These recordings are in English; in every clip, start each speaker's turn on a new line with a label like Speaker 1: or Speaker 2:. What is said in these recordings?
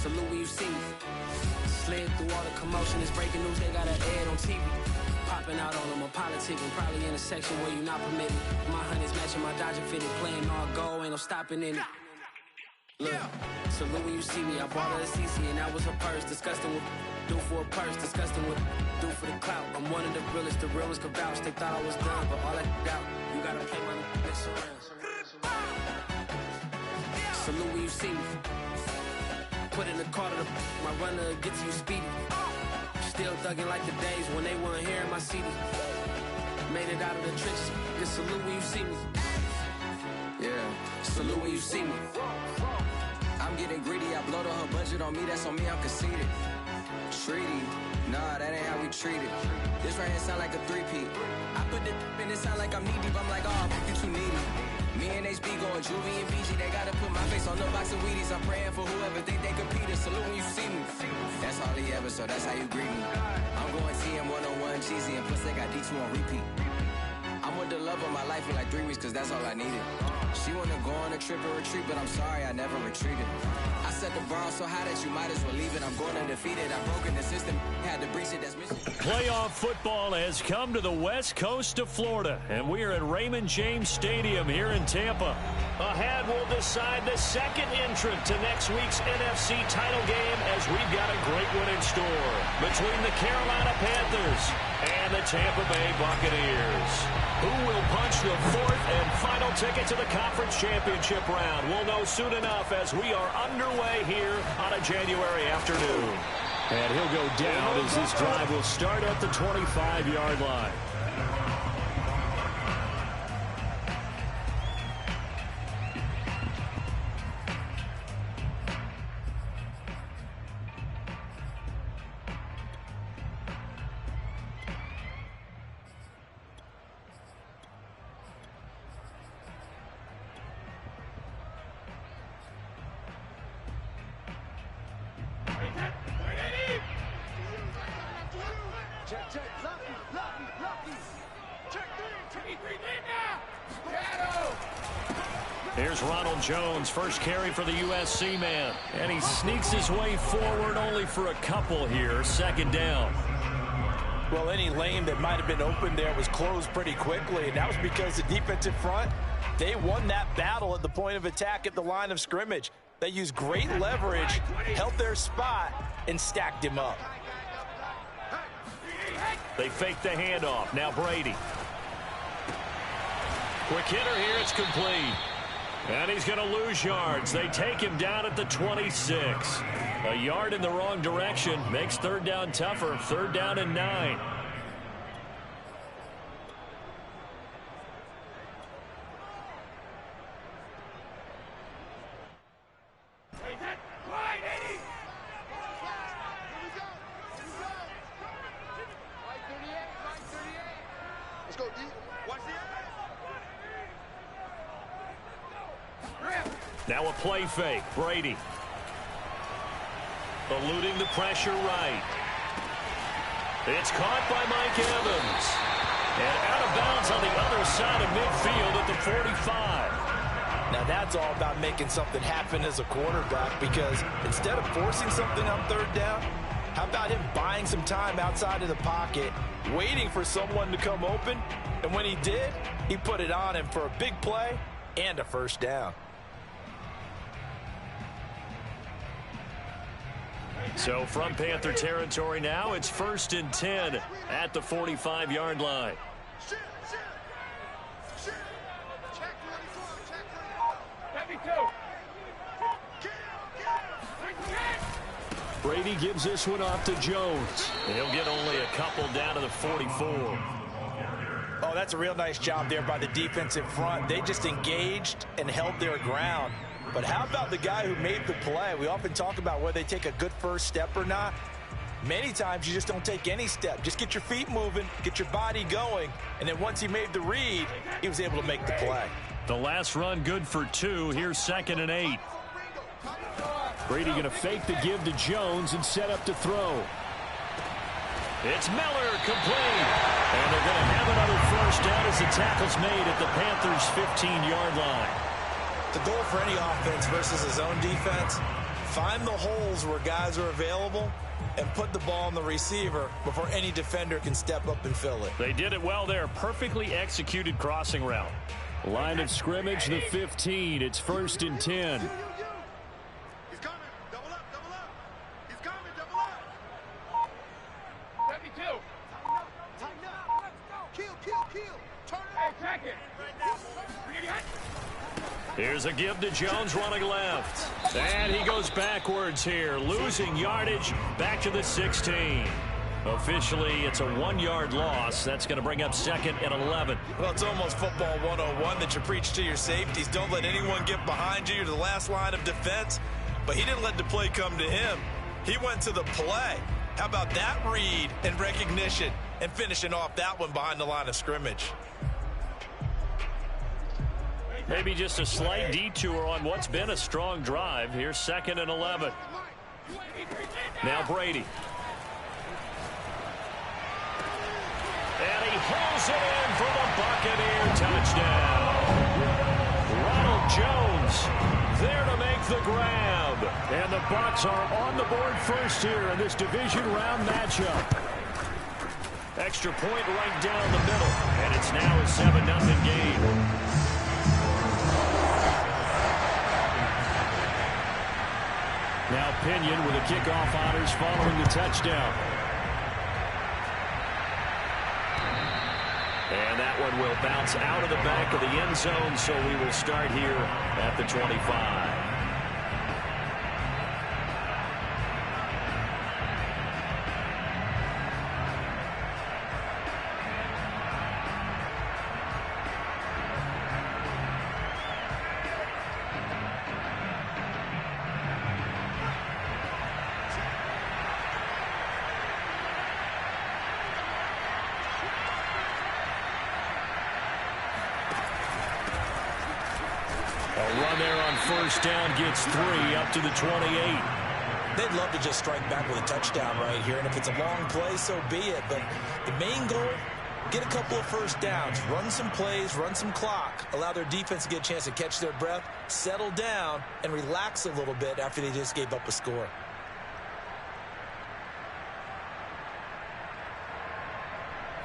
Speaker 1: salute when you see me. Slid through all the commotion, it's breaking news, they got an ad on TV. Popping out on them, I'm politicking, probably in a section where you not permitted. My honey's matching my Dodger fitted, playing all goal, ain't no stopping in it. Look, salute when you see me, I bought her a CC and that was her purse. Disgusting with do for a purse, disgusting with do for the clout. I'm one of the realest could vouch. They thought I was done, but all that doubt, you gotta play my next around. Salute when you see me. Put in the car to my runner, get to you speedy. Still thugging like the days when they weren't hearing my CD. Made it out of the trenches, just salute when you see me. Yeah, salute when you see me. I'm getting greedy, I blow the whole budget on me, that's on me, I'm conceited. Treaty, nah, that ain't how we treat it. This right here sound like a three-peat. I put the in it sound like I'm knee-deep, I'm like, oh, you too needy. Me and HB going Juvie and BG, they gotta put my face on no box of Wheaties. I'm praying for whoever think they competed. Salute when you see me. That's all he ever, so that's how you greet me. I'm going TM 101 cheesy, and plus they got D2 on repeat. I'm with the love of my life in like 3 weeks, cause that's all I needed. She wanna go on a trip or retreat, but I'm sorry, I never retreated. I set the bar so high that you might as well leave it. I'm going undefeated, I've broken the system, had to breach it, that's mission.
Speaker 2: Playoff football has come to the west coast of Florida, and we are at Raymond James Stadium here in Tampa. Ahead, we'll decide the second entrant to next week's NFC title game, as we've got a great one in store between the Carolina Panthers and the Tampa Bay Buccaneers. Who will punch the fourth and final ticket to the conference championship round? We'll know soon enough as we are underway here on a January afternoon. And he'll go down as this drive will start at the 25-yard line. Here's Ronald Jones, first carry for the USC man. And he sneaks his way forward only for a couple here. Second down.
Speaker 3: Well, any lane that might have been open there was closed pretty quickly, and that was because the defensive front, they won that battle at the point of attack at the line of scrimmage. They used great leverage, held their spot, and stacked him up.
Speaker 2: They fake the handoff. Now Brady. Quick hitter here. It's complete. And he's going to lose yards. They take him down at the 26. A yard in the wrong direction makes third down tougher. Third down and 9. Now a play fake. Brady. Eluding the pressure right. It's caught by Mike Evans. And out of bounds on the other side of midfield at the 45.
Speaker 3: Now that's all about making something happen as a quarterback, because instead of forcing something on third down, how about him buying some time outside of the pocket, waiting for someone to come open, and when he did, he put it on him for a big play and a first down.
Speaker 2: So from Panther territory now, it's 1st and 10 at the 45-yard line. Brady gives this one off to Jones. He'll get only a couple down to the 44.
Speaker 3: Oh, that's a real nice job there by the defensive front. They just engaged and held their ground. But how about the guy who made the play? We often talk about whether they take a good first step or not. Many times you just don't take any step. Just get your feet moving, get your body going, and then once he made the read, he was able to make the play.
Speaker 2: The last run good for 2. Here's 2nd and 8. Brady going to fake the give to Jones and set up to throw. It's Miller, complete. And they're going to have another first down as the tackle's made at the Panthers' 15-yard line.
Speaker 3: The goal for any offense versus his own defense, Find the holes where guys are available and put the ball on the receiver before any defender can step up and fill it.
Speaker 2: They did it well there. Perfectly executed crossing route. Line of scrimmage, the 15. It's 1st and 10.
Speaker 4: He's coming. Double up, double up. He's coming, double up. 72. Tighten up. Let's go. Kill. Turn it. Hey, check it.
Speaker 2: Here's a give to Jones running left. And he goes backwards here, losing yardage back to the 16. Officially, it's a 1-yard loss. That's going to bring up 2nd and 11.
Speaker 3: Well, it's almost football 101 that you preach to your safeties. Don't let anyone get behind you. You're the last line of defense. But he didn't let the play come to him. He went to the play. How about that read and recognition and finishing off that one behind the line of scrimmage?
Speaker 2: Maybe just a slight detour on what's been a strong drive. Here's 2nd and 11. Now Brady. And he holds it in for the Buccaneer touchdown. Ronald Jones there to make the grab. And the Bucs are on the board first here in this division round matchup. Extra point right down the middle. And it's now a 7-0 game. Now Pinion with a kickoff honors following the touchdown. And that one will bounce out of the back of the end zone, so we will start here at the 25. First down gets 3 up to the 28.
Speaker 3: They'd love to just strike back with a touchdown right here, and if it's a long play, so be it. But the main goal, get a couple of first downs, run some plays, run some clock, allow their defense to get a chance to catch their breath, settle down, and relax a little bit after they just gave up a score.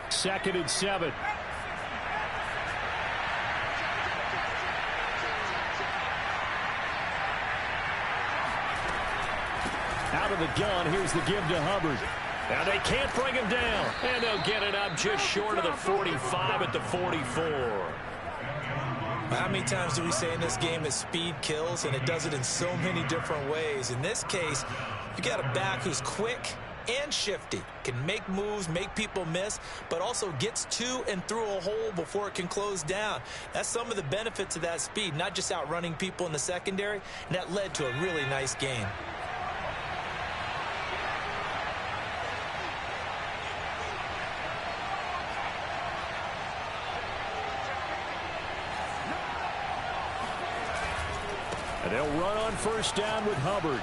Speaker 2: Second and 7. Out of the gun, here's the give to Hubbard. Now they can't bring him down. And they'll get it up just short of the 45 at the 44.
Speaker 3: How many times do we say in this game that speed kills, and it does it in so many different ways? In this case, you got a back who's quick and shifty, can make moves, make people miss, but also gets to and through a hole before it can close down. That's some of the benefits of that speed, not just outrunning people in the secondary, and that led to a really nice game.
Speaker 2: And they'll run on first down with Hubbard.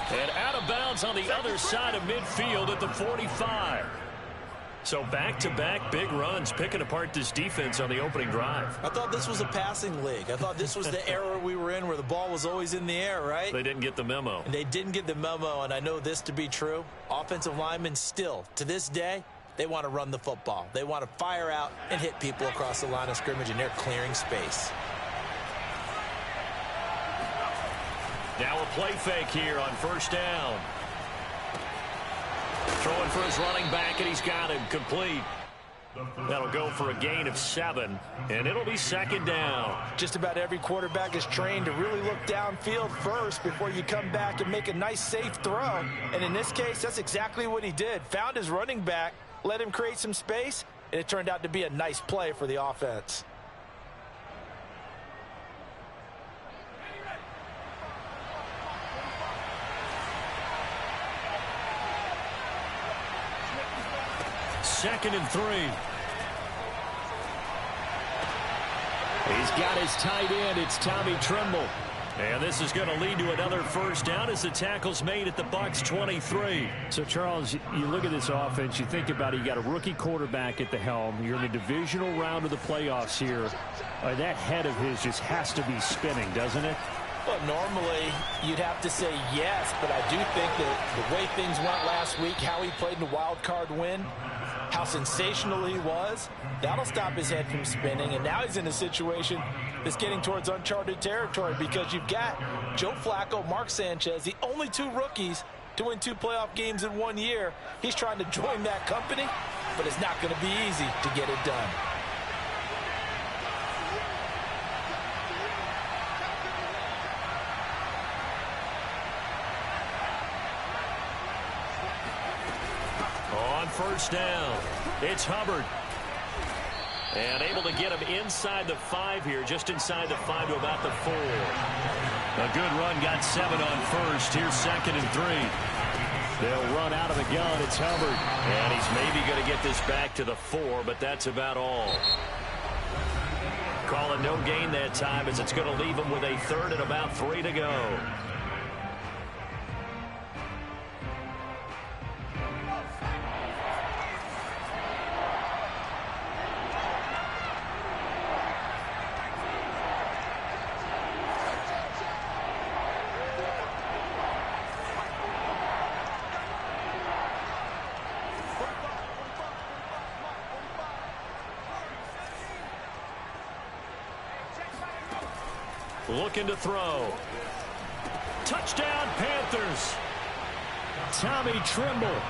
Speaker 2: And out of bounds on the other side of midfield at the 45. So back-to-back big runs, picking apart this defense on the opening drive.
Speaker 3: I thought this was a passing league. I thought this was the era we were in where the ball was always in the air, right?
Speaker 2: They didn't get the memo.
Speaker 3: And they didn't get the memo, and I know this to be true. Offensive linemen still, to this day, they want to run the football. They want to fire out and hit people across the line of scrimmage, and they're clearing space.
Speaker 2: Now a play fake here on first down. Throwing for his running back, and he's got him complete. That'll go for a gain of 7, and it'll be second down.
Speaker 3: Just about every quarterback is trained to really look downfield first before you come back and make a nice, safe throw. And in this case, that's exactly what he did. Found his running back, let him create some space, and it turned out to be a nice play for the offense.
Speaker 2: Second and 3. He's got his tight end. It's Tommy Tremble. And this is going to lead to another first down as the tackle's made at the Bucs 23.
Speaker 5: So, Charles, you look at this offense, you think about it, you got a rookie quarterback at the helm. You're in the divisional round of the playoffs here. That head of his just has to be spinning, doesn't it?
Speaker 3: Well, normally you'd have to say yes, but I do think that the way things went last week, how he played in the wild card win, how sensational he was, that'll stop his head from spinning. And now he's in a situation that's getting towards uncharted territory because you've got Joe Flacco, Mark Sanchez, the only two rookies to win 2 playoff games in 1 year. He's trying to join that company, but it's not going to be easy to get it done.
Speaker 2: On first down, it's Hubbard. And able to get him inside the 5 here, just inside the 5 to about the 4. A good run, got 7 on first. Here's 2nd and 3. They'll run out of the gun. It's Hubbard. And he's maybe going to get this back to the 4, but that's about all. Calling no gain that time as it's going to leave him with a 3rd and about 3 to go. Looking to throw. Touchdown, Panthers. Tommy Tremble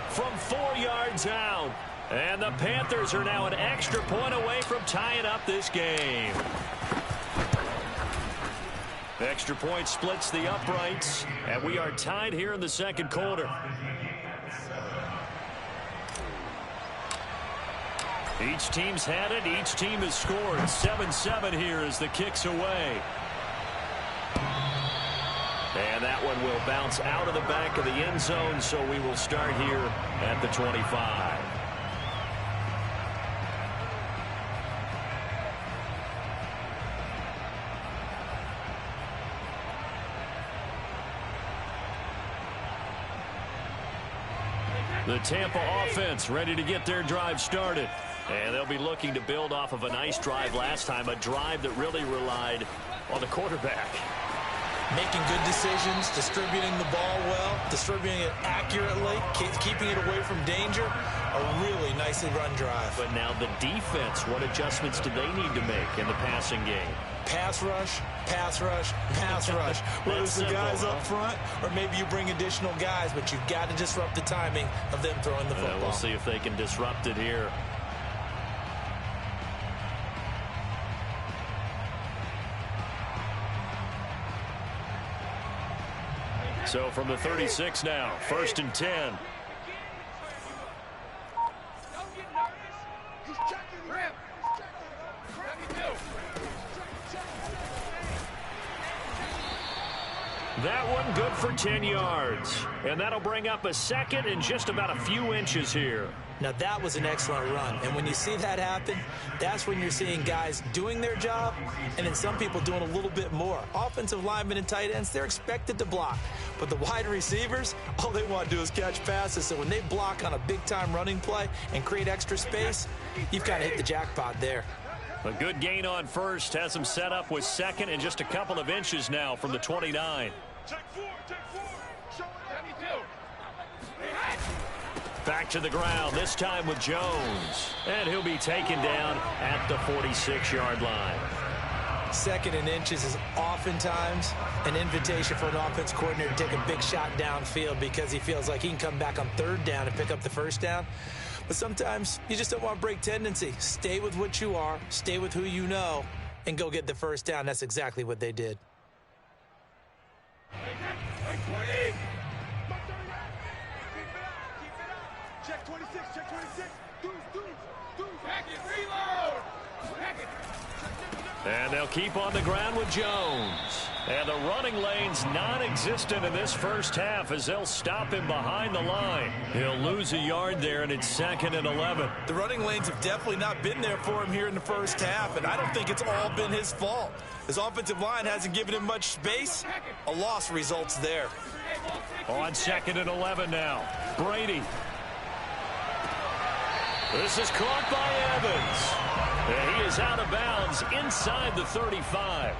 Speaker 2: from 4 yards out. And the Panthers are now an extra point away from tying up this game. Extra point splits the uprights, and we are tied here in the 2nd quarter. Each team's had it. Each team has scored. 7-7 here as the kick's away. And that one will bounce out of the back of the end zone, so we will start here at the 25. The Tampa offense ready to get their drive started. And they'll be looking to build off of a nice drive last time, a drive that really relied on the quarterback.
Speaker 3: Making good decisions, distributing the ball well, distributing it accurately, keeping it away from danger. A really nicely run drive.
Speaker 2: But now the defense, what adjustments do they need to make in the passing game?
Speaker 3: Pass rush, pass rush, pass rush. Whether it's the guys up front or maybe you bring additional guys, but you've got to disrupt the timing of them throwing the football.
Speaker 2: We'll see if they can disrupt it here. So from the 36 now, 1st and 10. That one good for 10 yards. And that'll bring up a 2nd and just about a few inches here.
Speaker 3: Now that was an excellent run. And when you see that happen, that's when you're seeing guys doing their job and then some people doing a little bit more. Offensive linemen and tight ends, they're expected to block. But the wide receivers, all they want to do is catch passes. So when they block on a big-time running play and create extra space, you've kind of hit the jackpot there.
Speaker 2: A good gain on first has him set up with 2nd and just a couple of inches now from the 29. Back to the ground, this time with Jones. And he'll be taken down at the 46-yard line.
Speaker 3: 2nd and inches is oftentimes an invitation for an offense coordinator to take a big shot downfield because he feels like he can come back on 3rd down and pick up the 1st down. But sometimes you just don't want to break tendency. Stay with what you are, stay with who you know, and go get the 1st down. That's exactly what they did.
Speaker 4: Check 26, check 26. Pack it, reload. Pack it.
Speaker 2: And they'll keep on the ground with Jones. And the running lane's non-existent in this first half as they'll stop him behind the line. He'll lose a yard there, and it's 2nd and 11.
Speaker 3: The running lanes have definitely not been there for him here in the first half, and I don't think it's all been his fault. His offensive line hasn't given him much space. A loss results there.
Speaker 2: On 2nd and 11 now. Brady. This is caught by Evans. And he is out of bounds inside the 35.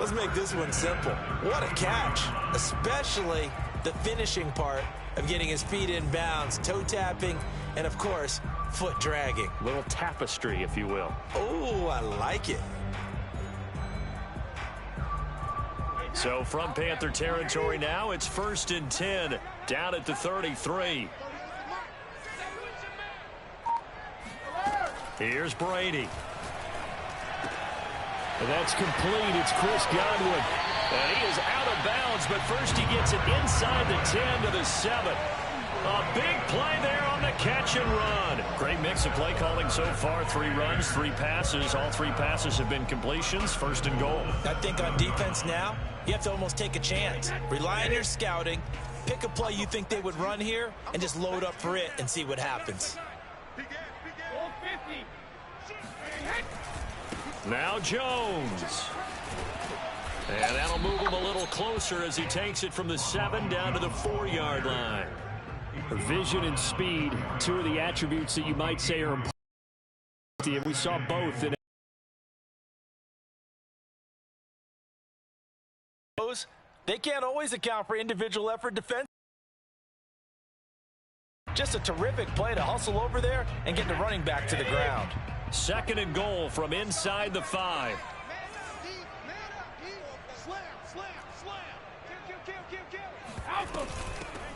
Speaker 3: Let's make this one simple. What a catch, especially the finishing part of getting his feet in bounds, toe tapping, and of course, foot dragging.
Speaker 2: Little tapestry, if you will.
Speaker 3: Oh, I like it.
Speaker 2: So from Panther territory now, it's 1st and 10, down at the 33. Here's Brady.
Speaker 5: And that's complete. It's Chris Godwin.
Speaker 2: And he is out of bounds, but first he gets it inside the 10 to the 7. A big play there on the catch and run. Great mix of play calling so far. 3 runs, 3 passes. All 3 passes have been completions. 1st and goal.
Speaker 3: I think on defense now, you have to almost take a chance. Rely on your scouting. Pick a play you think they would run here and just load up for it and see what happens.
Speaker 2: Now Jones. And that'll move him a little closer as he takes it from the 7 down to the 4-yard line.
Speaker 5: Vision and speed, 2 of the attributes that you might say are important. We saw both in
Speaker 3: they can't always account for individual effort defense. Just a terrific play to hustle over there and get the running back to the ground.
Speaker 2: 2nd and goal from inside the 5.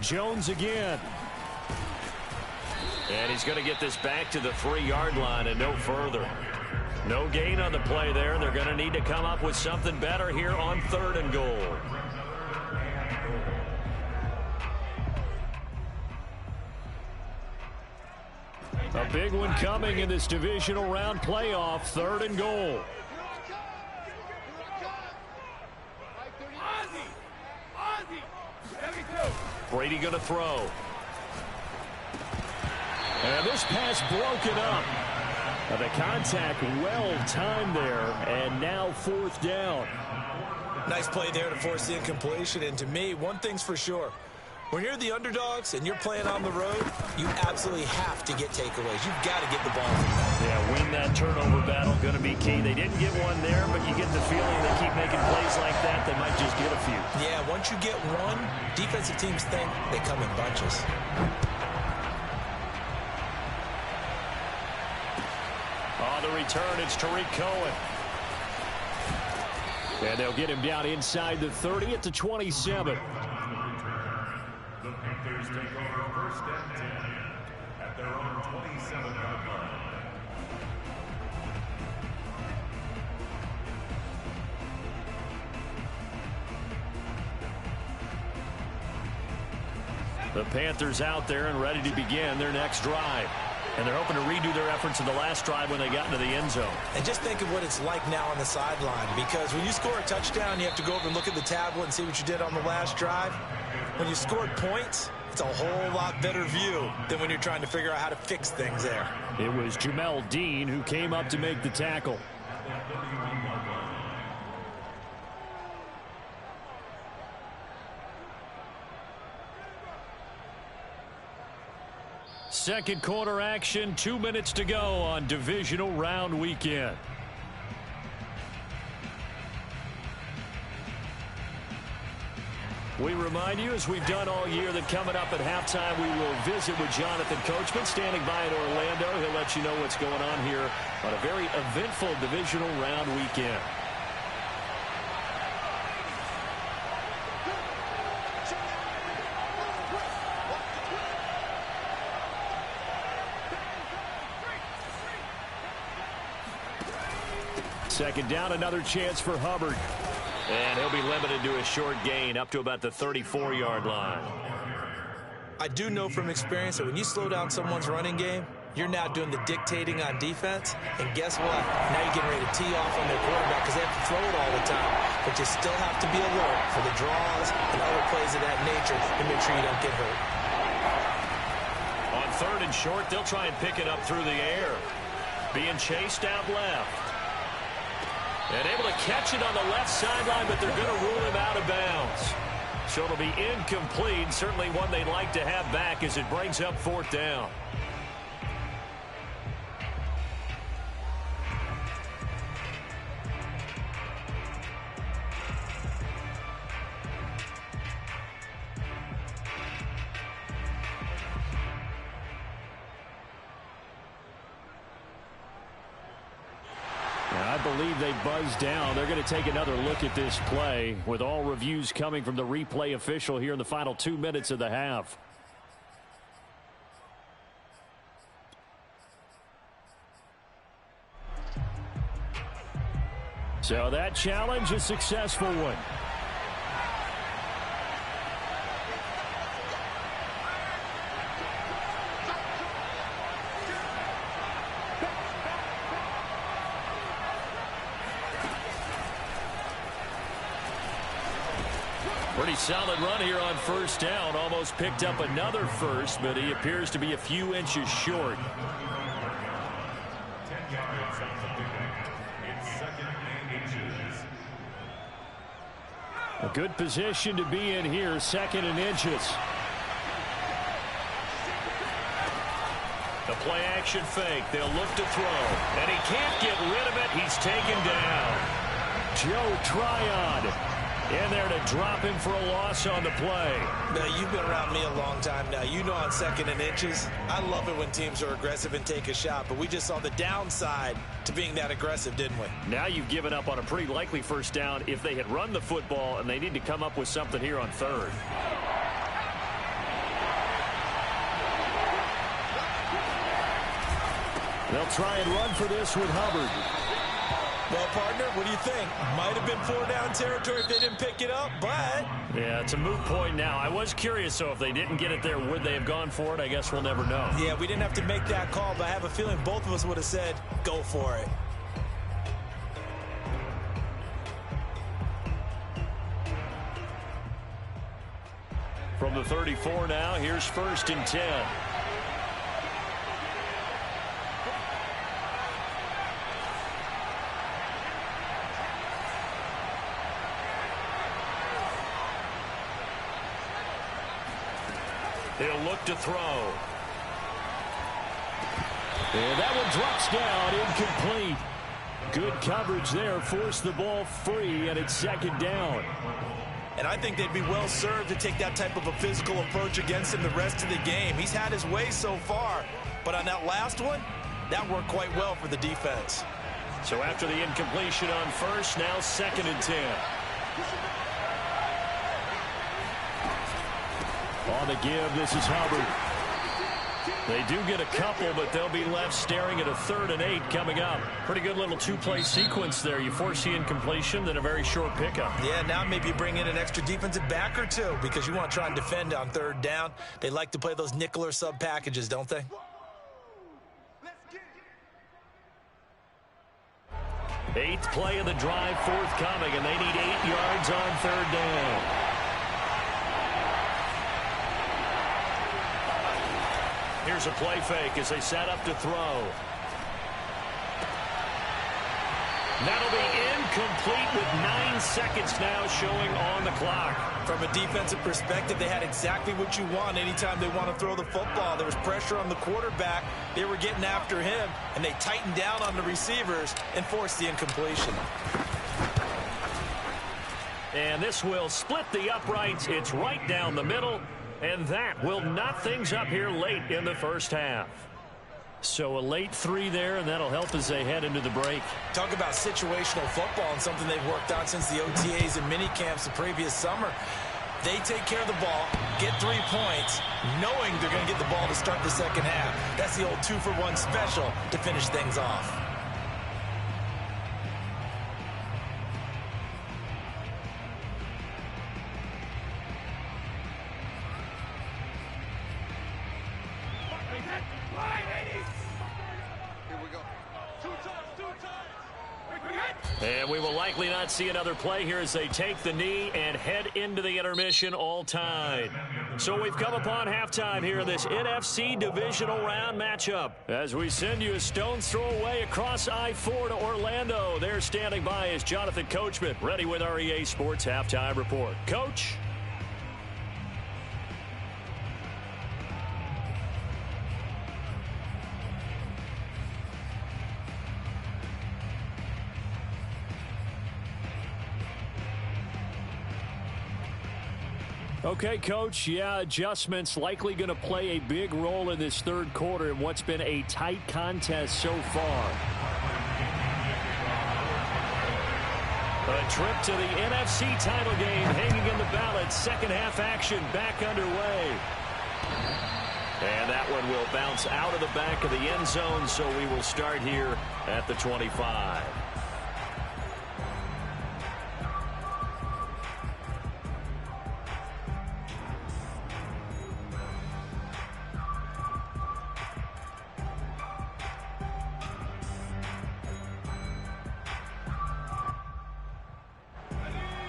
Speaker 5: Jones again.
Speaker 2: And he's going to get this back to the 3-yard line and no further. No gain on the play there. They're going to need to come up with something better here on 3rd and goal.
Speaker 5: A big one coming in this divisional round playoff. 3rd and goal.
Speaker 2: Brady going to throw.
Speaker 5: And this pass broken up. The contact well timed there, and now 4th down.
Speaker 3: Nice play there to force the incompletion. And to me, one thing's for sure. When you're the underdogs and you're playing on the road, you absolutely have to get takeaways. You've got to get the ball from them.
Speaker 2: Yeah, win that turnover battle, going to be key. They didn't get one there, but you get the feeling they keep making plays like that, they might just get a few.
Speaker 3: Yeah, once you get one, defensive teams think they come in bunches.
Speaker 2: On the return, it's Tariq Cohen.
Speaker 5: And they'll get him down inside the 30 at the 27.
Speaker 6: The Panthers take over 1st and 10 at their own 27-yard line.
Speaker 2: The Panthers out there and ready to begin their next drive. And they're hoping to redo their efforts in the last drive when they got into the end zone.
Speaker 3: And just think of what it's like now on the sideline, because when you score a touchdown, you have to go over and look at the tablet and see what you did on the last drive. When you scored points, it's a whole lot better view than when you're trying to figure out how to fix things there.
Speaker 5: It was Jamel Dean who came up to make the tackle. Second quarter action, 2 minutes to go on divisional round weekend. We remind you, as we've done all year, that coming up at halftime, we will visit with Jonathan Coachman, standing by in Orlando. He'll let you know what's going on here on a very eventful divisional round weekend. Second down, another chance for Hubbard.
Speaker 2: And he'll be limited to a short gain up to about the 34-yard line.
Speaker 3: I do know from experience that when you slow down someone's running game, you're now doing the dictating on defense. And guess what? Now you're getting ready to tee off on their quarterback because they have to throw it all the time. But you still have to be alert for the draws and other plays of that nature to make sure you don't get hurt.
Speaker 2: On 3rd and short, they'll try and pick it up through the air. Being chased out left. And able to catch it on the left sideline, but they're going to rule him out of bounds. So it'll be incomplete. Certainly one they'd like to have back as it brings up 4th down.
Speaker 5: can't believe they buzzed down. They're going to take another look at this play with all reviews coming from the replay official here in the final 2 minutes of the half. So that challenge, a successful one. Pretty solid run here on first down. Almost picked up another first, but he appears to be a few inches short.
Speaker 6: 10 yards on the pickup. It's 2nd and inches.
Speaker 5: A good position to be in here, 2nd and inches. The play action fake. They'll look to throw. And he can't get rid of it. He's taken down. Joe Tryon in there to drop him for a loss on the play.
Speaker 3: Now, you've been around me a long time now. You know on 2nd and inches, I love it when teams are aggressive and take a shot, but we just saw the downside to being that aggressive, didn't we?
Speaker 5: Now you've given up on a pretty likely first down if they had run the football, and they need to come up with something here on 3rd. They'll try and run for this with Hubbard.
Speaker 3: Well, partner, what do you think? Might have been 4-down territory if they didn't pick it up, but...
Speaker 5: Yeah, it's a moot point now. I was curious, so if they didn't get it there, would they have gone for it? I guess we'll never know.
Speaker 3: Yeah, we didn't have to make that call, but I have a feeling both of us would have said, go for it.
Speaker 5: From the 34 now, here's 1st and 10. He'll look to throw. And that one drops down, incomplete. Good coverage there, forced the ball free, and it's 2nd down.
Speaker 3: And I think they'd be well served to take that type of a physical approach against him the rest of the game. He's had his way so far, but on that last one, that worked quite well for the defense.
Speaker 5: So after the incompletion on 1st, now 2nd and 10. On the give, this is Hubbard. They do get a couple, but they'll be left staring at a 3rd and 8 coming up. Pretty good little 2-play sequence there. You force the incompletion, then a very short pickup.
Speaker 3: Yeah, now maybe you bring in an extra defensive back or two because you want to try and defend on 3rd down. They like to play those nickel or sub packages, don't they?
Speaker 5: Eighth play of the drive forthcoming, and they need 8 yards on 3rd down. Here's a play fake as they set up to throw. That'll be incomplete with 9 seconds now showing on the clock.
Speaker 3: From a defensive perspective, they had exactly what you want anytime they want to throw the football. There was pressure on the quarterback. They were getting after him, and they tightened down on the receivers and forced the incompletion.
Speaker 5: And this will split the uprights. It's right down the middle. And that will knot things up here late in the first half. So a late 3 there, and that'll help as they head into the break.
Speaker 3: Talk about situational football and something they've worked on since the OTAs and mini camps the previous summer. They take care of the ball, get 3 points, knowing they're going to get the ball to start the second half. That's the old 2-for-1 special to finish things off.
Speaker 5: And we will likely not see another play here as they take the knee and head into the intermission all tied. So we've come upon halftime here in this NFC divisional round matchup. As we send you a stone's throw away across I-4 to Orlando. There standing by is Jonathan Coachman, ready with our EA Sports Halftime Report. Coach? Okay, Coach, yeah, adjustments likely going to play a big role in this 3rd quarter in what's been a tight contest so far.
Speaker 2: A trip to the NFC title game hanging in the balance. Second half action back underway. And that one will bounce out of the back of the end zone, so we will start here at the 25.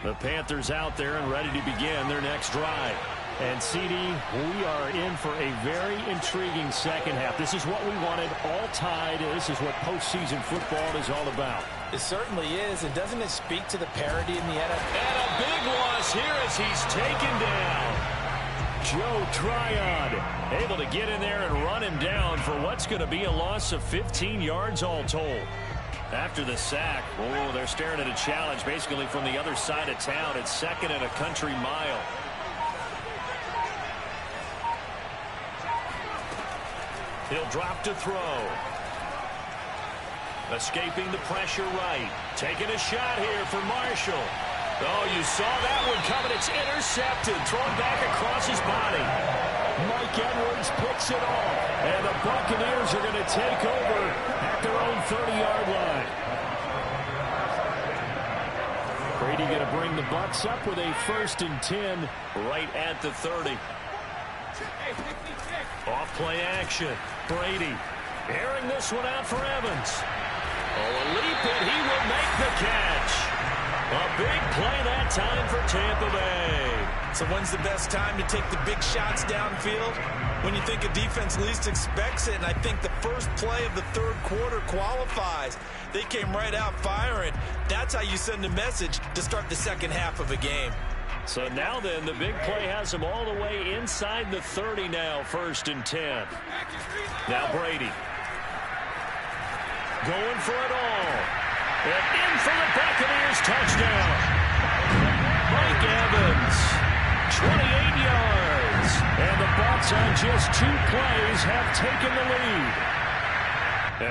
Speaker 2: The Panthers out there and ready to begin their next drive. And, CD, we are in for a very intriguing second half. This is what we wanted, all tied. This is what postseason football is all about.
Speaker 3: It certainly is. And doesn't it speak to the parity in the NFL?
Speaker 2: And a big loss here as he's taken down. Joe Tryon able to get in there and run him down for what's going to be a loss of 15 yards all told. After the sack, oh, they're staring at a challenge basically from the other side of town. It's second and a country mile. He'll drop to throw. Escaping the pressure right. Taking a shot here for Marshall. Oh, you saw that one coming. It's intercepted. Thrown back across his body. Mike Edwards picks it off. And the Buccaneers are going to take over at their own 30-yard line. Brady going to bring the Bucs up with a 1st and 10 right at the 30. Off play action. Brady airing this one out for Evans. Oh, a leap and he will make the catch. A big play that time for Tampa Bay.
Speaker 3: So when's the best time to take the big shots downfield? When you think a defense least expects it, and I think the first play of the third quarter qualifies. They came right out firing. That's how you send a message to start the second half of a game.
Speaker 2: So now then, the big play has them all the way inside the 30 now, 1st and 10. Now Brady. Going for it all. And in for the Buccaneers touchdown. Mike Evans, 28 yards. And the Bucs on just 2 plays have taken the lead.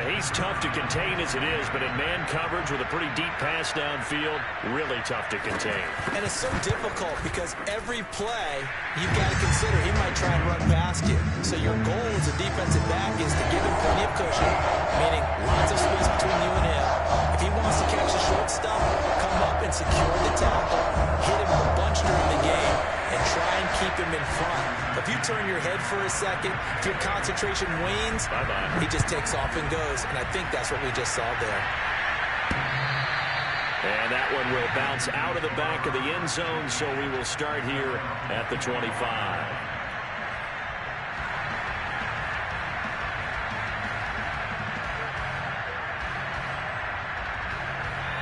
Speaker 2: He's tough to contain as it is, but in man coverage with a pretty deep pass downfield, really tough to contain.
Speaker 3: And it's so difficult because every play you've got to consider he might try and run past you. So your goal as a defensive back is to give him plenty of cushion, meaning lots of space between you and him. If he wants to catch the short stuff, come up and secure the tackle, hit him a bunch during the game, and try and keep him in front. If you turn your head for a second, if your concentration wanes,
Speaker 2: bye-bye.
Speaker 3: He just takes off and goes, and I think that's what we just saw there.
Speaker 2: And that one will bounce out of the back of the end zone, so we will start here at the 25.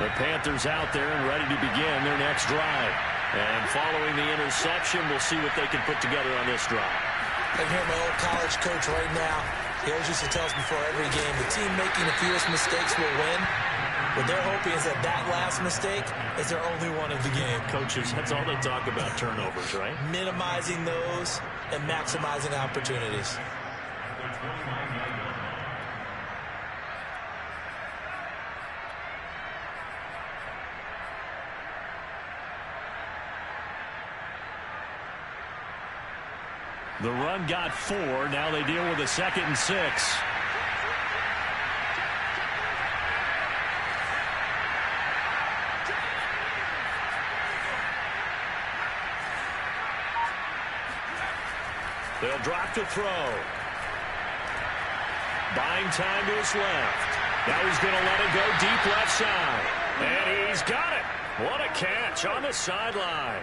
Speaker 2: The Panthers out there and ready to begin their next drive. And following the interception, we'll see what they can put together on this drive.
Speaker 3: I can hear my old college coach right now. He always used to tell us before every game, the team making the fewest mistakes will win. What they're hoping is that last mistake is their only one of the game.
Speaker 2: Coaches, that's all they talk about, turnovers, right?
Speaker 3: Minimizing those and maximizing opportunities.
Speaker 2: The run got 4. Now they deal with a 2nd and 6. They'll drop to throw. Buying time to his left. Now he's going to let it go deep left side. And he's got it. What a catch on the sideline.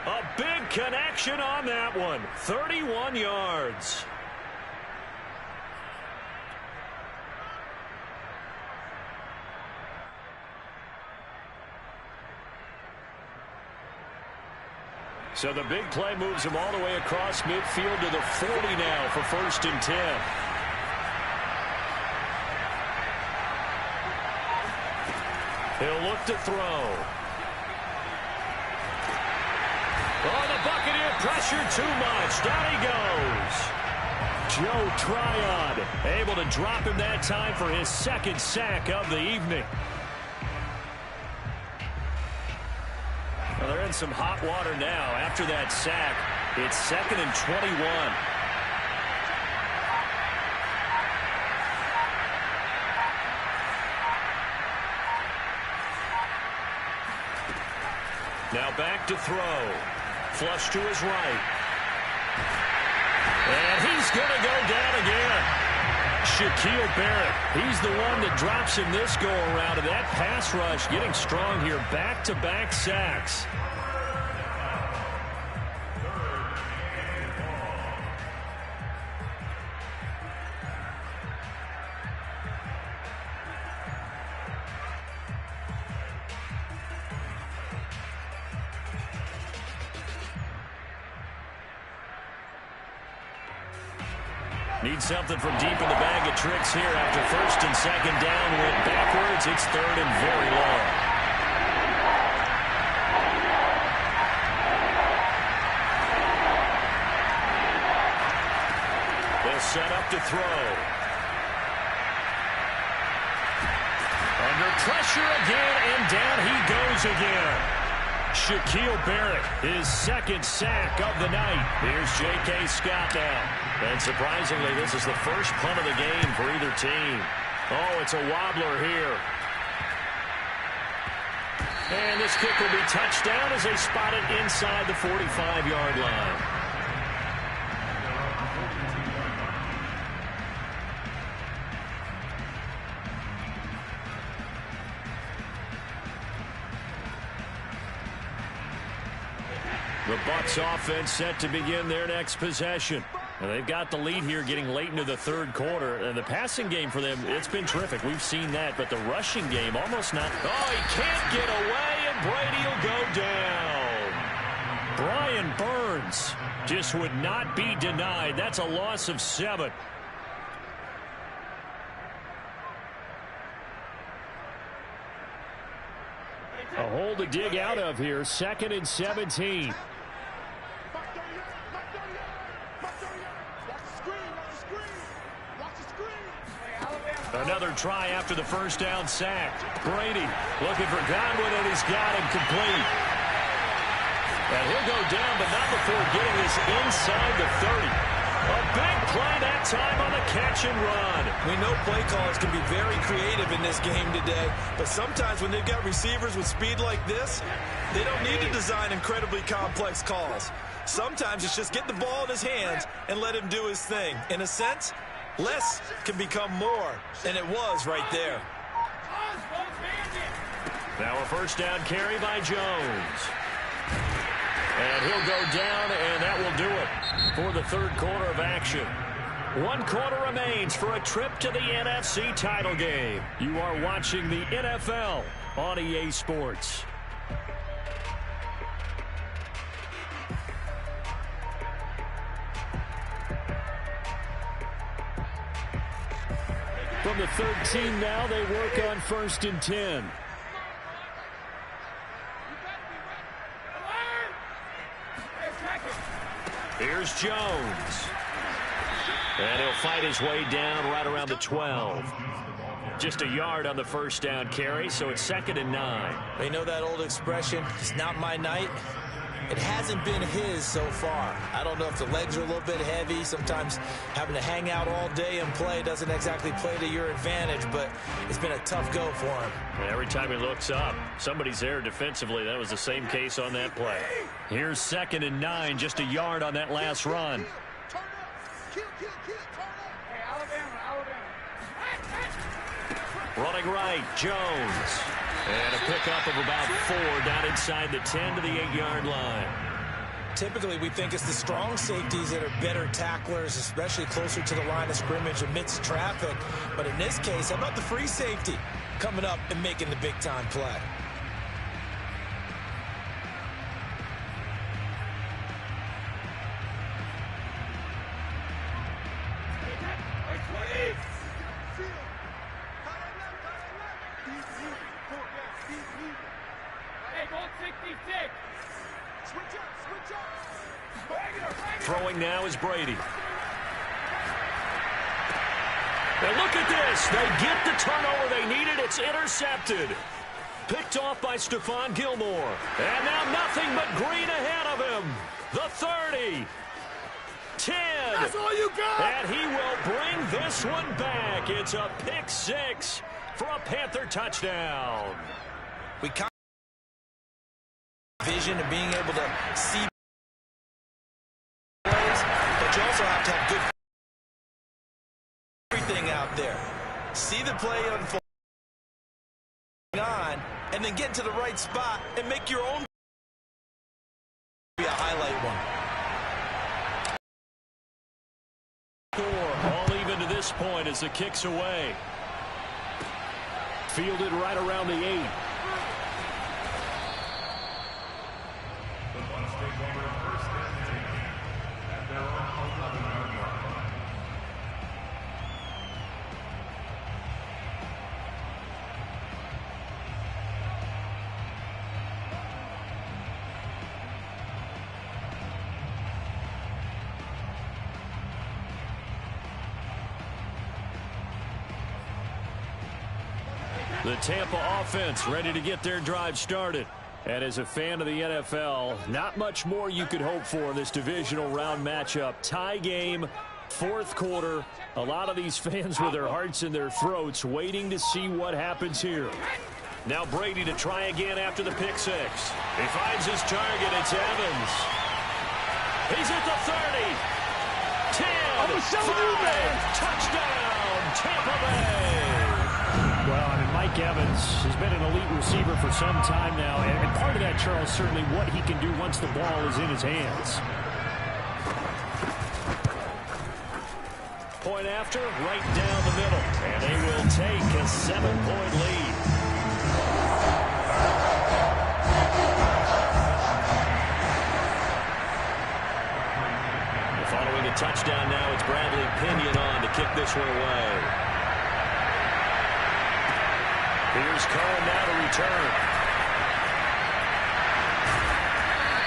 Speaker 2: A big connection on that one. 31 yards. So the big play moves him all the way across midfield to the 40 now for 1st and 10. He'll look to throw. Oh, the Buccaneer pressure too much. Down he goes. Joe Tryon able to drop him that time for his 2nd sack of the evening.
Speaker 5: in some hot water now. After that sack, it's 2nd and 21. Now back to throw. Flush to his right. And he's going to go down again. Shaquille Barrett, he's the one that drops him this go-around. And that pass rush getting strong here. Back-to-back sacks. Need something from deep in the bag of tricks here after 1st and 2nd down. Went backwards. It's 3rd and very long. They'll set up to throw. Under pressure again, and down he goes again. Shaquille Barrett, his 2nd sack of the night. Here's J.K. Scott now. And surprisingly, this is the first punt of the game for either team. Oh, it's a wobbler here. And this kick will be touchdown as they spot it inside the 45-yard line. The Bucs offense set to begin their next possession. And they've got the lead here getting late into the 3rd quarter. And the passing game for them, it's been terrific. We've seen that. But the rushing game almost not. Oh, he can't get away, and Brady will go down. Brian Burns just would not be denied. That's a loss of 7. A hole to dig out of here. 2nd and 17. Another try after the 1st down sack. Brady looking for Godwin, and he's got him complete. And he'll go down, but not before getting this inside the 30. A big play that time on the catch and run.
Speaker 3: We know play callers can be very creative in this game today, but sometimes when they've got receivers with speed like this, they don't need to design incredibly complex calls. Sometimes it's just get the ball in his hands and let him do his thing. In a sense, less can become more, and it was right there.
Speaker 5: Now a 1st down carry by Jones. And he'll go down, and that will do it for the 3rd quarter of action. 1 quarter remains for a trip to the NFC title game. You are watching the NFL on EA Sports. From the 13 now, they work on 1st and 10. Here's Jones. And he'll fight his way down right around the 12. Just a yard on the 1st down carry, so it's 2nd and 9.
Speaker 3: They know that old expression, it's not my night. It hasn't been his so far. I don't know if the legs are a little bit heavy. Sometimes having to hang out all day and play doesn't exactly play to your advantage, but it's been a tough go for him.
Speaker 5: And every time he looks up, somebody's there defensively. That was the same case on that play. Here's 2nd and 9, just a yard on that last run. Running right, Jones. And a pickup of about 4 down inside the 10 to the 8-yard line.
Speaker 3: Typically, we think it's the strong safeties that are better tacklers, especially closer to the line of scrimmage amidst traffic. But in this case, how about the free safety coming up and making the big-time play?
Speaker 5: Throwing now is Brady. And look at this. They get the turnover they needed. It's intercepted. Picked off by Stephon Gilmore. And now nothing but green ahead of him. The 30. 10.
Speaker 4: That's all you got.
Speaker 5: And he will bring this one back. It's a pick 6 for a Panther touchdown.
Speaker 3: We kind of vision and being able to see plays, but you also have to have good everything out there. See the play unfold on, and then get to the right spot and make your own be a highlight one.
Speaker 5: All even to this point as the kick's away. Fielded right around the 8.
Speaker 6: The Bucs take over first and 10 at their own 11-yard line.
Speaker 5: The Tampa offense ready to get their drive started. And as a fan of the NFL, not much more you could hope for in this divisional round matchup. Tie game, fourth quarter. A lot of these fans with their hearts in their throats waiting to see what happens here. Now Brady to try again after the pick 6. He finds his target. It's Evans. He's at the 30. 10. 5. Touchdown, Tampa Bay. Well, I mean, Mike Evans has been an elite receiver for some time now, and part of that, Charles, certainly what he can do once the ball is in his hands. Point after, right down the middle, and they will take a 7-point lead. Following a touchdown now, it's Bradley Pinion on to kick this one away. Here's Cohen now to return.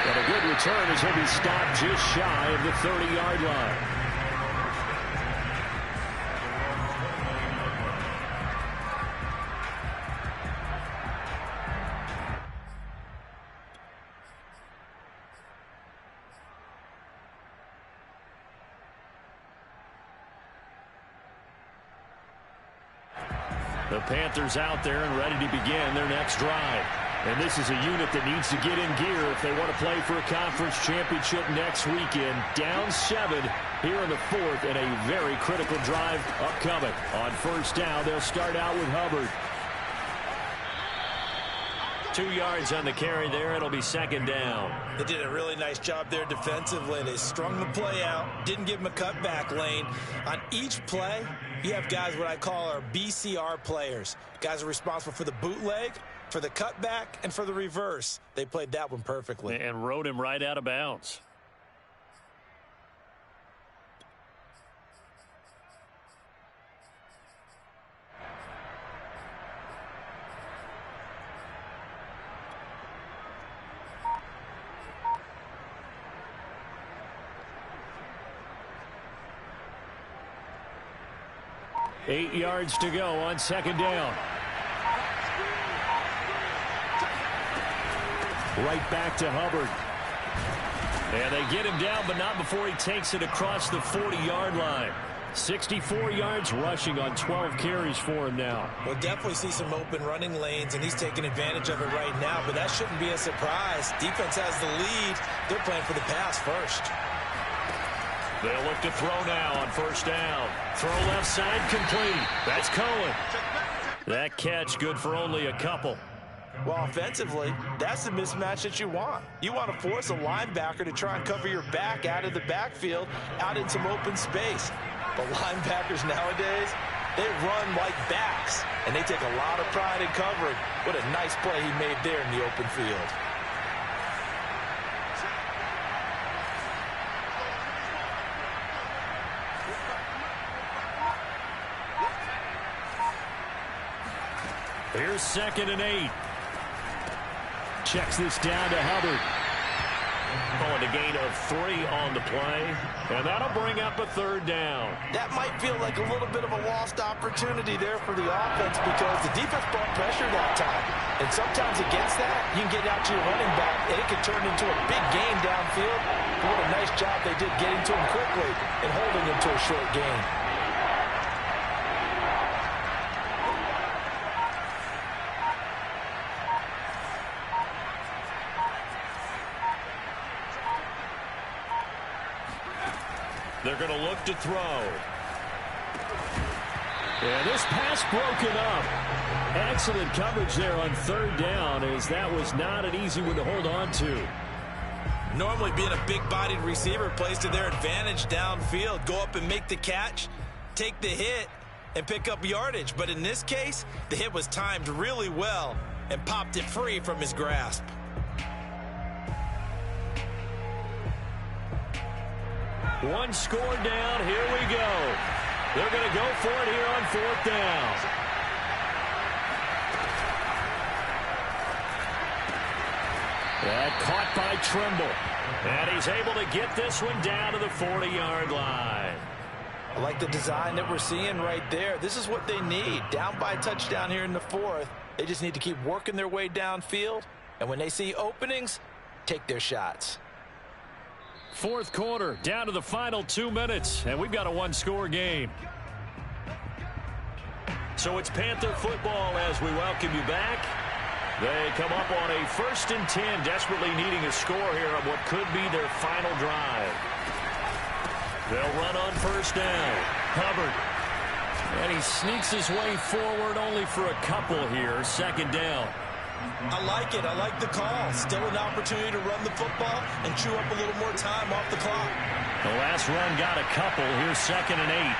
Speaker 5: And a good return as he'll be stopped just shy of the 30-yard line. The Panthers out there and ready to begin their next drive. And this is a unit that needs to get in gear if they want to play for a conference championship next weekend. Down 7 here in the 4th and a very critical drive upcoming. On first down, they'll start out with Hubbard. 2 yards on the carry there. It'll be second down.
Speaker 3: They did a really nice job there defensively. They strung the play out, didn't give him a cutback lane. On each play, you have guys what I call our BCR players. Guys are responsible for the bootleg, for the cutback, and for the reverse. They played that one perfectly.
Speaker 5: And rode him right out of bounds. Eight yards to go on second down. Right back to Hubbard. And they get him down, but not before he takes it across the 40-yard line. 64 yards rushing on 12 carries for him now.
Speaker 3: We'll definitely see some open running lanes, and he's taking advantage of it right now, but that shouldn't be a surprise. Defense has the lead. They're playing for the pass first.
Speaker 5: They'll look to throw now on first down. Throw left side complete. That's Cohen. That catch good for only a couple.
Speaker 3: Well, offensively, that's the mismatch that you want. You want to force a linebacker to try and cover your back out of the backfield, out in some open space. But linebackers nowadays, they run like backs, and they take a lot of pride in covering. What a nice play he made there in the open field.
Speaker 5: Here's 2nd and 8. Checks this down to Hubbard. Calling a gain of 3 on the play, and that'll bring up a 3rd down.
Speaker 3: That might feel like a little bit of a lost opportunity there for the offense because the defense brought pressure that time. And sometimes against that, you can get out to your running back, and it can turn into a big gain downfield. What a nice job they did getting to him quickly and holding him to a short gain.
Speaker 5: They're going to look to throw. And this pass broken up. Excellent coverage there on 3rd down, as that was not an easy one to hold on to.
Speaker 3: Normally being a big-bodied receiver plays to their advantage downfield. Go up and make the catch, take the hit, and pick up yardage. But in this case, the hit was timed really well and popped it free from his grasp.
Speaker 5: One score down. Here we go. They're going to go for it here on 4th down. That caught by Trimble. And he's able to get this one down to the 40-yard line.
Speaker 3: I like the design that we're seeing right there. This is what they need. Down by a touchdown here in the 4th. They just need to keep working their way downfield. And when they see openings, take their shots.
Speaker 5: 4th quarter, down to the final 2 minutes, and we've got a 1-score game. So it's Panther football as we welcome you back. They come up on a 1st and 10, desperately needing a score here on what could be their final drive. They'll run on 1st down. Hubbard. And he sneaks his way forward only for a couple here. 2nd down.
Speaker 3: I like it. I like the call. Still an opportunity to run the football and chew up a little more time off the clock.
Speaker 5: The last run got a couple. Here's 2nd and 8.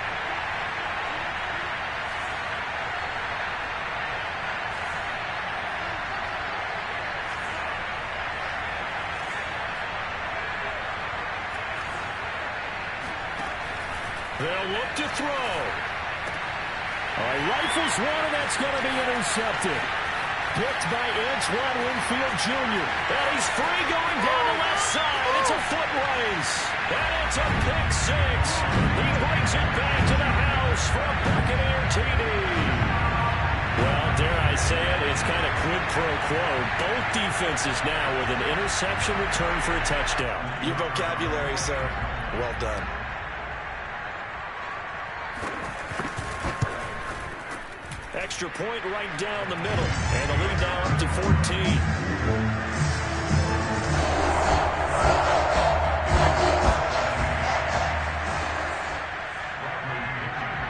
Speaker 5: They'll look to throw. Rifles one, and that's going to be intercepted. Picked by Antoine Winfield Jr. And he's free going down the left side. It's a foot race. And it's a pick 6. He brings it back to the house for a Buccaneer TD. Well, dare I say it, it's kind of quid pro quo. Both defenses now with an interception return for a touchdown.
Speaker 3: Your vocabulary, sir. Well done.
Speaker 5: Extra point right down the middle. And the lead now up to 14.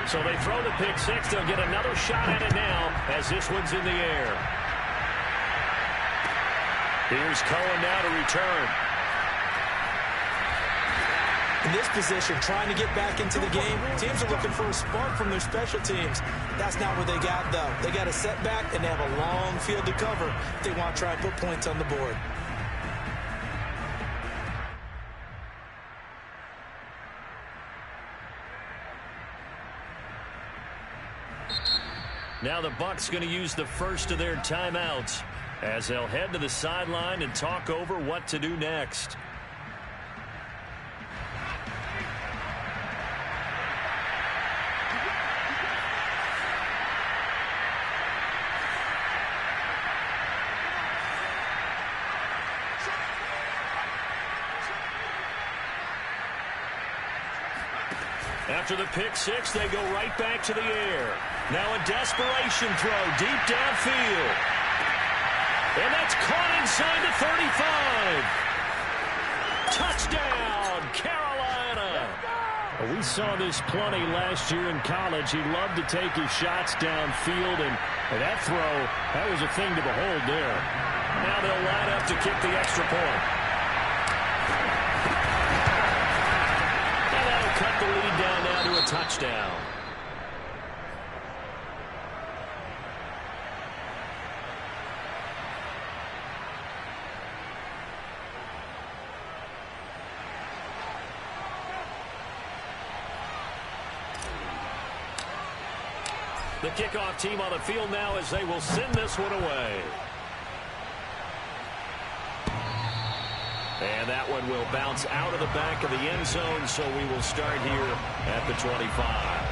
Speaker 5: So they throw the pick 6. They'll get another shot at it now as this one's in the air. Here's Cohen now to return.
Speaker 3: In this position, trying to get back into the game, teams are looking for a spark from their special teams. That's not what they got, though. They got a setback, and they have a long field to cover if they want to try and put points on the board.
Speaker 5: Now the Bucs going to use the first of their timeouts as they'll head to the sideline and talk over what to do next. After the pick 6, they go right back to the air. Now a desperation throw deep downfield. And that's caught inside the 35. Touchdown, Carolina. Well, we saw this plenty last year in college. He loved to take his shots downfield, and that throw, that was a thing to behold there. Now they'll line up to kick the extra point. And that'll cut the lead down now to a touchdown. The kickoff team on the field now as they will send this one away. And that one will bounce out of the back of the end zone, so we will start here at the 25.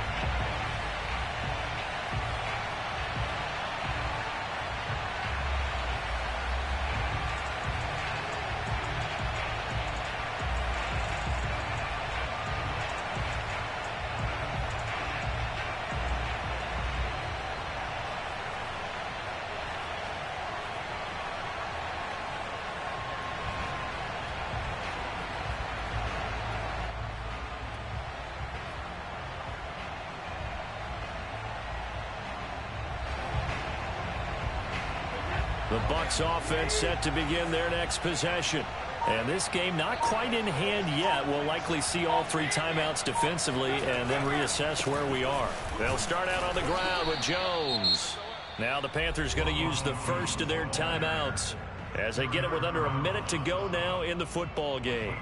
Speaker 5: The Bucs offense set to begin their next possession. And this game not quite in hand yet. We'll likely see all 3 timeouts defensively and then reassess where we are. They'll start out on the ground with Jones. Now the Panthers going to use the first of their timeouts as they get it with under a minute to go now in the football game.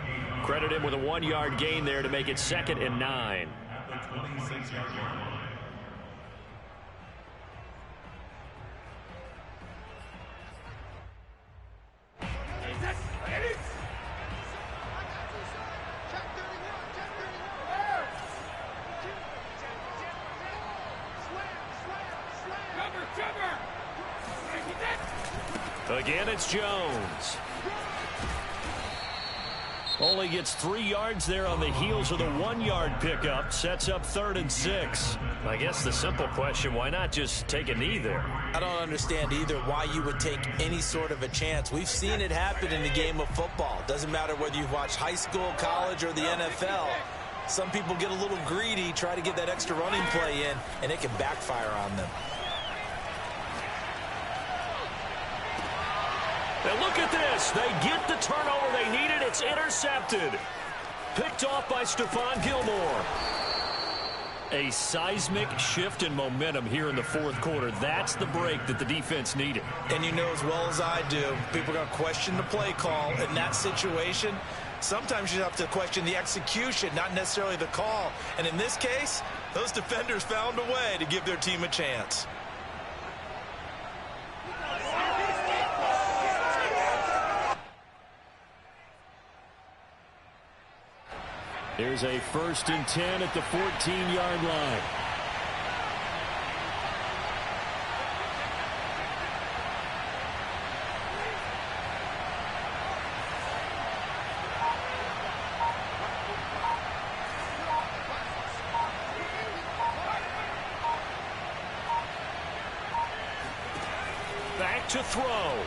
Speaker 5: Credit him with a 1-yard gain there to make it 2nd and 9.
Speaker 6: At the 26-yard line.
Speaker 5: Again, it's Jones. Only gets 3 yards there on the heels of the 1-yard pickup. Sets up 3rd and 6. I guess the simple question, why not just take a knee there?
Speaker 3: I don't understand either why you would take any sort of a chance. We've seen it happen in the game of football. Doesn't matter whether you've watched high school, college, or the NFL. Some people get a little greedy, try to get that extra running play in, and it can backfire on them.
Speaker 5: And look at this. They get the turnover they needed. It's intercepted. Picked off by Stephon Gilmore. A seismic shift in momentum here in the 4th quarter. That's the break that the defense needed.
Speaker 3: And you know as well as I do, people are going to question the play call in that situation. Sometimes you have to question the execution, not necessarily the call. And in this case, those defenders found a way to give their team a chance.
Speaker 5: There's a 1st and 10 at the 14-yard line. Back to throw.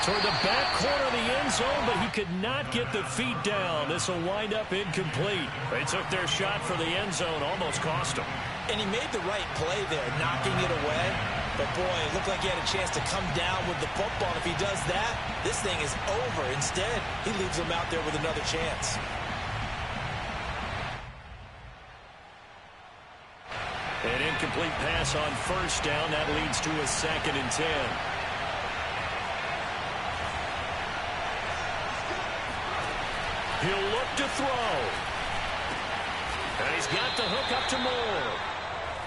Speaker 5: Toward the back corner of the end zone, but he could not get the feet down. This will wind up incomplete. They took their shot for the end zone, almost cost him.
Speaker 3: And he made the right play there, knocking it away. But, boy, it looked like he had a chance to come down with the football. If he does that, this thing is over. Instead, he leaves him out there with another chance.
Speaker 5: An incomplete pass on 1st down. That leads to a 2nd and 10. He'll look to throw. And he's got the hook up to Moore.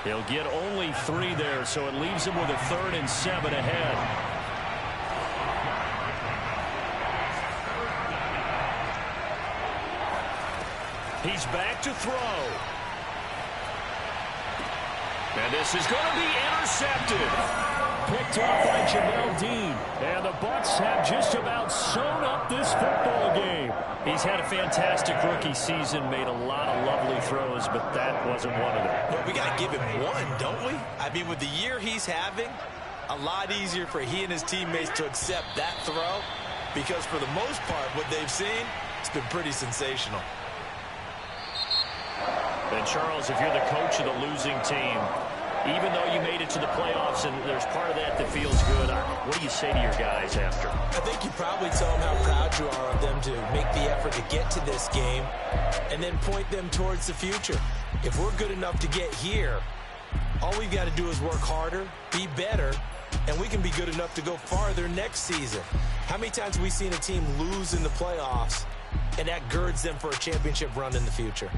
Speaker 5: He'll get only 3 there, so it leaves him with a 3rd and 7 ahead. He's back to throw. And this is going to be intercepted. Picked off by Jamel Dean. And the Bucs have just about sewn up this football game. He's had a fantastic rookie season, made a lot of lovely throws, but that wasn't one of them.
Speaker 3: Well, we got to give him one, don't we? I mean, with the year he's having, a lot easier for he and his teammates to accept that throw, because for the most part, what they've seen, it's been pretty sensational.
Speaker 5: And Charles, if you're the coach of the losing team, even though you made it to the playoffs and there's part of that that feels good, what do you say to your guys after?
Speaker 3: I think you probably tell them how proud you are of them to make the effort to get to this game and then point them towards the future. If we're good enough to get here, all we've got to do is work harder, be better, and we can be good enough to go farther next season. How many times have we seen a team lose in the playoffs, and that girds them for a championship run in the future?